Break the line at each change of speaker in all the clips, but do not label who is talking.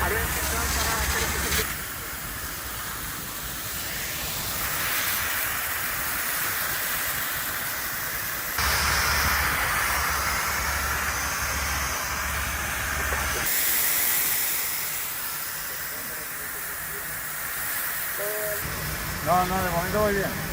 No, de momento voy bien.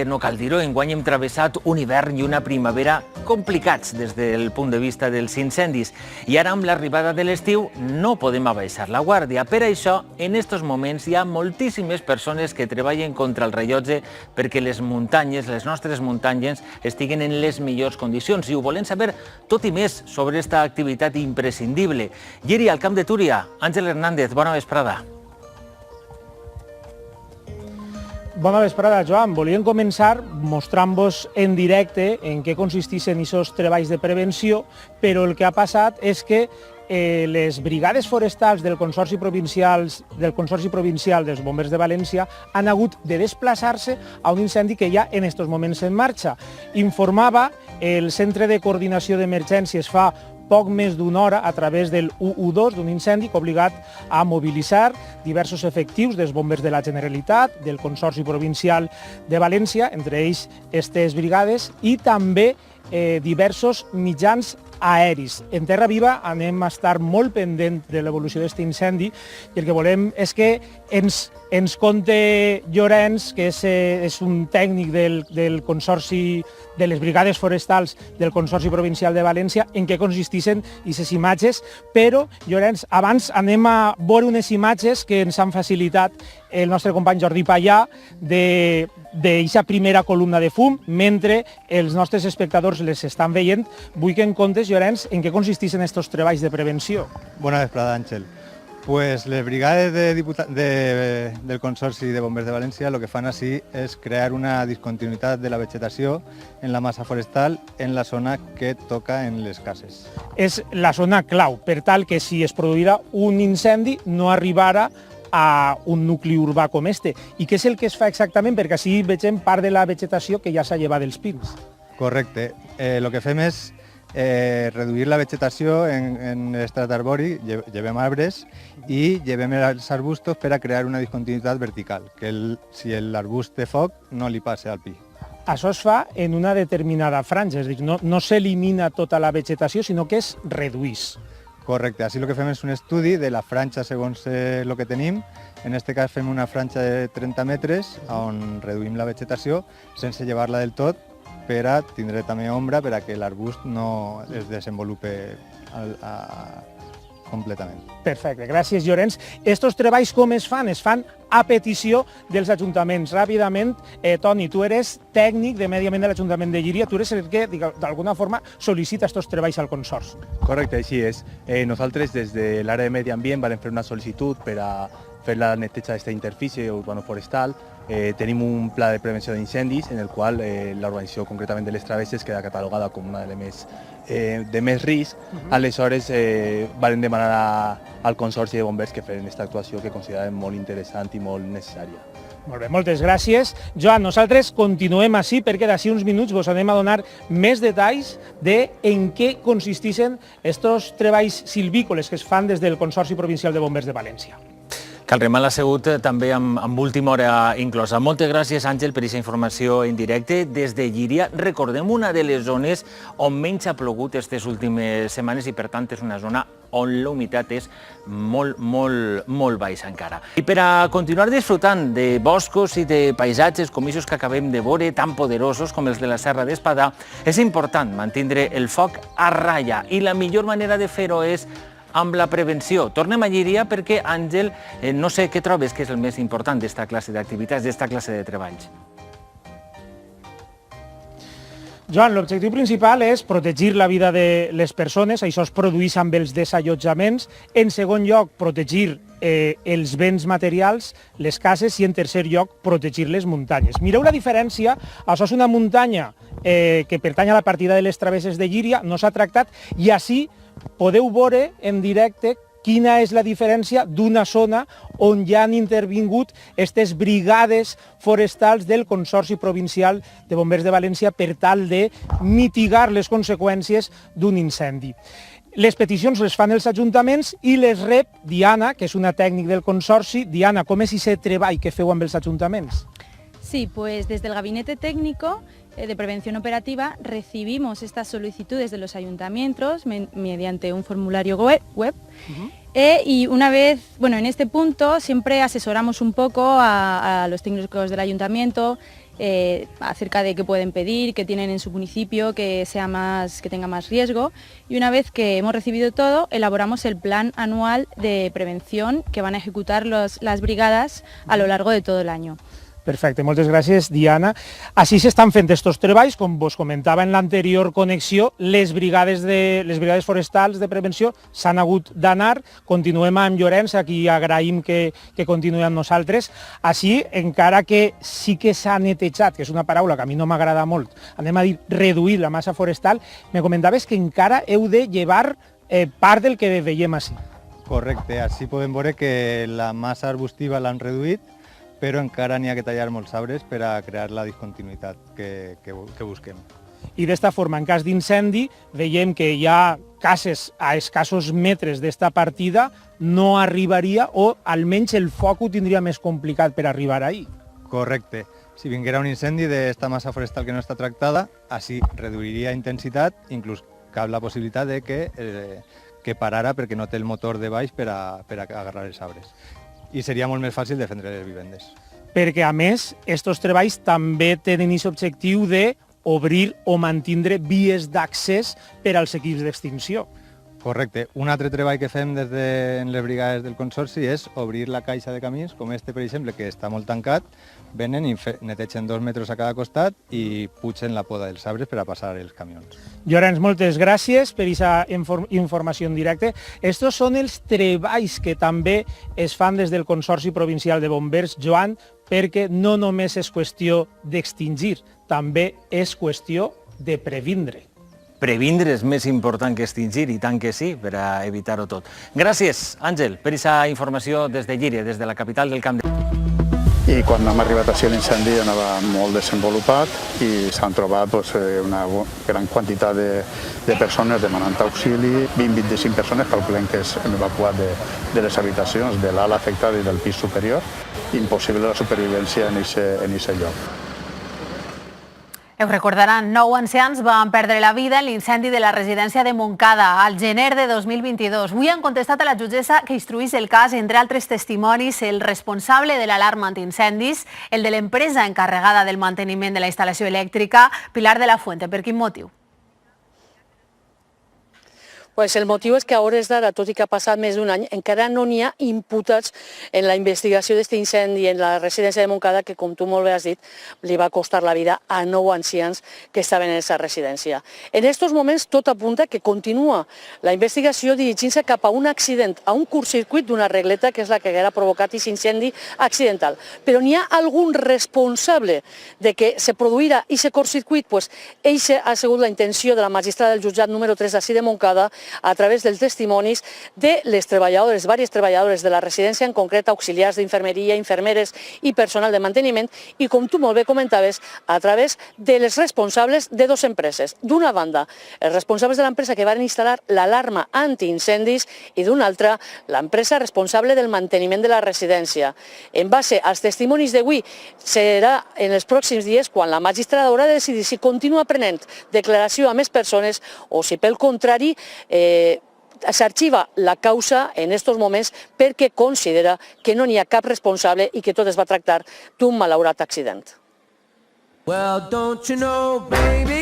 No cal dir-ho, enguany hem travessat un hivern i una primavera complicats des del punt de vista dels incendis. I ara, amb l'arribada de l'estiu, no podem abaixar la guàrdia. Per això, en aquests moments, hi ha moltíssimes persones que treballen contra el rellotge perquè les muntanyes, les nostres muntanyes, estiguen en les millors condicions. I ho volem saber tot i més sobre aquesta activitat imprescindible. Lliri, al Camp de Túria, Àngel Hernández, bona vesprada.
Bona vesprada, Joan. Volíem començar mostrant-vos en directe en què consisteixen aquests treballs de prevenció, però el que ha passat és que les brigades forestals del Consorci Provincial dels Bombers de València han hagut de desplaçar-se a un incendi que hi ha en aquests moments en marxa. Informava el Centre de Coordinació d'Emergències fa poc més d'una hora a través del 112 d'un incendi que ha obligat a mobilitzar diversos efectius dels bombers de la Generalitat, del Consorci Provincial de València, entre ells aquestes brigades, i també diversos mitjans aeris. En Terra Viva anem a estar molt pendent de l'evolució d'aquest incendi i el que volem és que ens conte Llorenç, que és un tècnic del Consorci de les Brigades Forestals del Consorci Provincial de València, en què consisteixen aquestes imatges, però, Llorenç, abans anem a veure unes imatges que ens han facilitat el nostre company Jordi Pallà d'aquesta primera columna de fum, mentre els nostres espectadors les estan veient. Vull que en comptes, Llorenç, en què consisteixen aquests treballs de prevenció.
Bona vesprada, Àngel. Pues les brigades del Consorci de Bombers de València lo que fan així és crear una discontinuïtat de la vegetació en la massa forestal en la zona que toca en les cases.
És la zona clau, per tal que si es produirà un incendi no arribara a un nucli urbà com este. I què és el que es fa exactament? Perquè així vegem part de la vegetació que ja s'ha llevat dels pins.
Correcte. El que fem és reduir la vegetació en l'estrat arbori, llevem arbres i llevem els arbustos per a crear una discontinuïtat vertical, que si l'arbust té foc no li passi al pi.
Això es fa en una determinada franja, és a dir, no s'elimina tota la vegetació, sinó que es reduís.
Correcte, així el que fem és un estudi de la franja segons el que tenim. En aquest cas fem una franja de 30 metres on reduïm la vegetació sense llevar-la del tot per a tindre també ombra per a que l'arbust no es desenvolupe completament.
Perfecte, gràcies, Llorenç. Estos treballs com es fan? Es fan a petició dels ajuntaments. Ràpidament, Toni, tu eres tècnic de Medi Ambient de l'Ajuntament de Llíria, tu eres el que d'alguna forma sol·licita estos treballs al Consorci.
Correcte, així és. Nosaltres des de l'àrea de Medi Ambient vam fer una sol·licitud per a fer la neteja d'aquesta interfície urbano-forestal. Tenim un pla de prevenció d'incendis en el qual la urbanització concretament de les Travesses queda catalogada com una de més risc. Aleshores vam demanar al Consorci de Bombers que feren aquesta actuació que consideràvem molt interessant i molt necessària.
Molt bé, moltes gràcies. Joan, nosaltres continuem així perquè d'ací uns minuts vos anem a donar més detalls de en què consisteixen estos treballs silvícoles que es fan des del Consorci Provincial de Bombers de València.
Caldrem a la Segut també amb última hora inclosa. Moltes gràcies, Àngel, per aquesta informació en directe. Des de Llíria, recordem una de les zones on menys ha plogut aquestes últimes setmanes i, per tant, és una zona on la humitat és molt baixa encara. I per a continuar disfrutant de boscos i de paisatges com aquests que acabem de veure, tan poderosos com els de la Serra d'Espadà, és important mantenir el foc a ratlla i la millor manera de fer-ho és amb la prevenció. Tornem a Llíria perquè, Àngel, no sé què trobes que és el més important d'esta classe d'activitats, d'esta classe de treballs.
Joan, l'objectiu principal és protegir la vida de les persones, això es produeix amb els desallotjaments. En segon lloc, protegir els béns materials, les cases, i en tercer lloc, protegir les muntanyes. Mireu la diferència, això és una muntanya que pertany a la partida de les Travesses de Llíria, no s'ha tractat, i així podeu veure en directe quina és la diferència d'una zona on ja han intervingut aquestes brigades forestals del Consorci Provincial de Bombers de València per tal de mitigar les conseqüències d'un incendi. Les peticions les fan els ajuntaments i les rep Diana, que és una tècnica del Consorci. Diana, com és aquest treball que feu amb els ajuntaments?
Sí, pues desde el Gabinete Técnico de Prevención Operativa recibimos estas solicitudes de los ayuntamientos mediante un formulario web. Y una vez, bueno, en este punto siempre asesoramos un poco a los técnicos del ayuntamiento acerca de qué pueden pedir, qué tienen en su municipio, que tenga más riesgo. Y una vez que hemos recibido todo, elaboramos el plan anual de prevención que van a ejecutar las brigadas a lo largo de todo el año.
Perfecte, moltes gràcies, Diana. Així s'estan fent estos treballs, com vos comentava en l'anterior connexió, les brigades forestals de prevenció s'han hagut d'anar. Continuem amb Llorenç, a qui agraïm que continuï amb nosaltres. Així, encara que sí que s'ha netejat, que és una paraula que a mi no m'agrada molt, anem a dir reduir la massa forestal, me comentaves que encara heu de llevar part del que veiem així.
Correcte, així podem veure que la massa arbustiva l'han reduït, però encara n'hi ha que tallar molts arbres per a crear la discontinuïtat que busquem.
I d'esta forma, en cas d'incendi, veiem que hi ha cases a escassos metres d'esta partida, no arribaria o almenys el foc ho tindria més complicat per arribar ahí.
Correcte. Si vinguera un incendi d'esta massa forestal que no està tractada, així reduiria intensitat, inclús cap la possibilitat de que parara perquè no té el motor de baix per a agarrar els arbres. I seria molt més fàcil defendre les vivendes.
Perquè, a més, aquests treballs també tenen aquest objectiu d'obrir o mantindre vies d'accés per als equips d'extinció.
Correcte. Un altre treball que fem en les brigades del Consorci és obrir la caixa de camins, com este, per exemple, que està molt tancat, venen i netegen 2 metres a cada costat i pugen la poda dels arbres per a passar els camions.
Llorenç, moltes gràcies per aquesta informació en directe. Estos són els treballs que també es fan des del Consorci Provincial de Bombers, Joan, perquè no només és qüestió d'extingir, també és qüestió de previndre.
Previndre és més important que extingir, i tant que sí, per a evitar-ho tot. Gràcies, Àngel, per aquesta informació des de Llíria, des de la capital del Camp de...
I quan hem arribat així l'incendi anava molt desenvolupat i s'han trobat una gran quantitat de persones demanant auxili. 20-25 persones calculem que hem evacuat de les habitacions de l'ala afectada i del pis superior. Impossible la supervivència en aquest lloc.
Ho recordaran, 9 ancians van perdre la vida en l'incendi de la residència de Montcada al gener de 2022. Avui han contestat a la jutgessa que instruís el cas, entre altres testimonis, el responsable de l'alarma antiincendis, el de l'empresa encarregada del manteniment de la instal·lació elèctrica, Pilar de la Fuente. Per quin motiu?
Pues el motiu és que a hores d'ara, tot i que ha passat més d'un any, encara no n'hi ha imputats en la investigació d'aquest incendi en la residència de Montcada, que, com tu molt bé has dit, li va costar la vida a 9 ancians que estaven en aquesta residència. En aquests moments tot apunta que continua la investigació dirigint-se cap a un accident, a un curtcircuit d'una regleta que és la que haguera provocat aquest incendi accidental. Però n'hi ha algun responsable de que se produïra aquest curtcircuit? Pues eixa ha sigut la intenció de la magistrada del jutjat número 3 d'ací de Montcada, a través dels testimonis de les treballadores, diverses treballadores de la residència, en concret auxiliars d'infermeria, infermeres i personal de manteniment, i com tu molt bé comentaves, a través de les responsables de 2 empreses. D'una banda, els responsables de l'empresa que van instal·lar l'alarma antiincendis i d'una altra, l'empresa responsable del manteniment de la residència. En base als testimonis d'avui, serà en els pròxims dies quan la magistrada haurà de decidir si continua prenent declaració a més persones o si, pel contrari, s'arxiva la causa en aquests moments perquè considera que no n'hi ha cap responsable i que tot es va tractar d'un malaurat accident.
Well, don't you know, baby?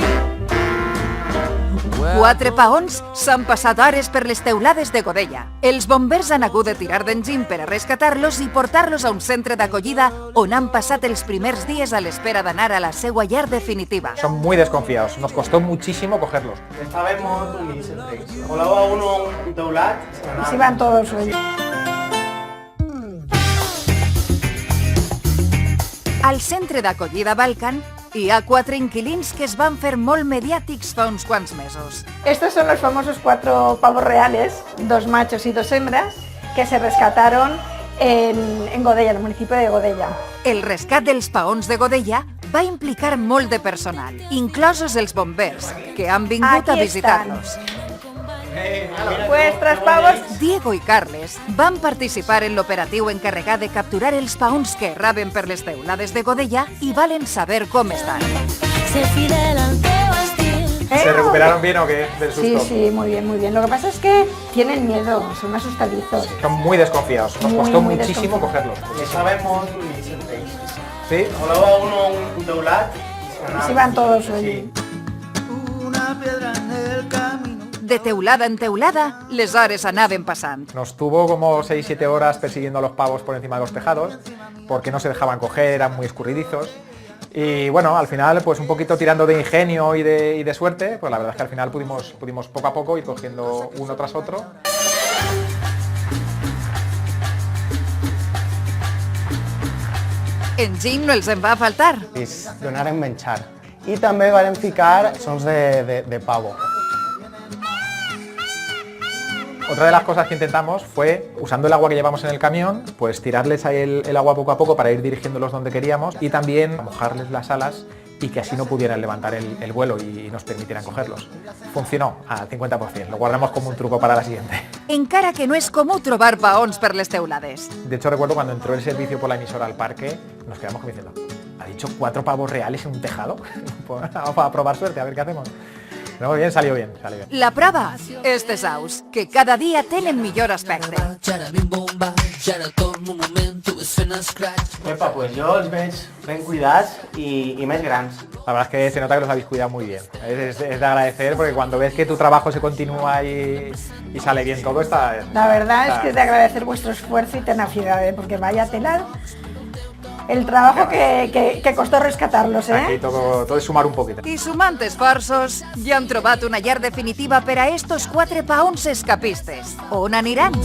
4 paons s'han passat hores per les teulades de Godella. Els bombers han hagut de tirar d'enginy per a rescatar-los i portar-los a un centre d'acollida on han passat els primers dies a l'espera d'anar a la seva llar definitiva.
Son muy desconfiados, nos costó muchísimo cogerlos.
Estaven molt humils, volava uno un teulat
y se iban todos ellos.
Al centre d'acollida Balkan Hi ha 4 inquilins que es van fer molt mediàtics fa uns quants mesos.
Estos son los famosos 4 pavos reales, 2 machos y 2 hembras, que se rescataron en Godella, en el municipio de Godella.
El rescat dels paons de Godella va implicar molt de personal, inclosos els bombers, que han vingut a visitar-los.
Vuestros pavos.
Diego i Carles van participar en l'operatiu encarregat de capturar els paons que erraven per les teulades de Godella i valen saber com estan.
¿Se recuperaron bien o qué del susto?
Sí, muy bien, muy bien. Lo que pasa es que tienen miedo, son asustadizos.
Son muy desconfiados, nos costó
muy
muchísimo
desconfiados.
cogerlos.
Que sabemos y sentéis.
Sí.
Volaba uno un teulat
Y se van todos hoy.
De teulada en teulada, les hores anaven passant.
Nos tuvo como 6-7 horas persiguiendo a los pavos por encima de los tejados, porque no se dejaban coger, eran muy escurridizos. Y bueno, al final, pues un poquito tirando de ingenio y de suerte, pues la verdad es que al final pudimos poco a poco ir cogiendo uno tras otro.
Enginy no els en va faltar.
Donaren menjar. I també van ficar sons de pavo.
Otra de las cosas que intentamos fue, usando el agua que llevamos en el camión, pues tirarles ahí el agua poco a poco para ir dirigiéndolos donde queríamos y también mojarles las alas y que así no pudieran levantar el vuelo y nos permitieran cogerlos. Funcionó al 50%, lo guardamos como un truco para la siguiente.
Encara que no és comú trobar paons per les teulades.
De hecho, recuerdo cuando entró el servicio por la emisora al parque, nos quedamos como diciendo, ¿ha dicho 4 pavos reales en un tejado? Pues vamos a probar suerte, a ver qué hacemos. Pero muy bien, salió bien, salió bien.
La prova, és tesaus, que cada dia tenen millor aspecte.
Epa, pues jo els veig ben cuidats i més grans.
La verdad es que se nota que los habéis cuidado muy bien. Es de agradecer porque cuando ves que tu trabajo se continúa y sale bien todo, está...
La verdad es que es de agradecer vuestro esfuerzo y tenacidad, porque vaya tela el trabajo que costó rescatarlos,
Aquí todo es sumar un poquito.
I sumant esforços, ja han trobat una llar definitiva per a estos 4 paons escapistes. On aniran?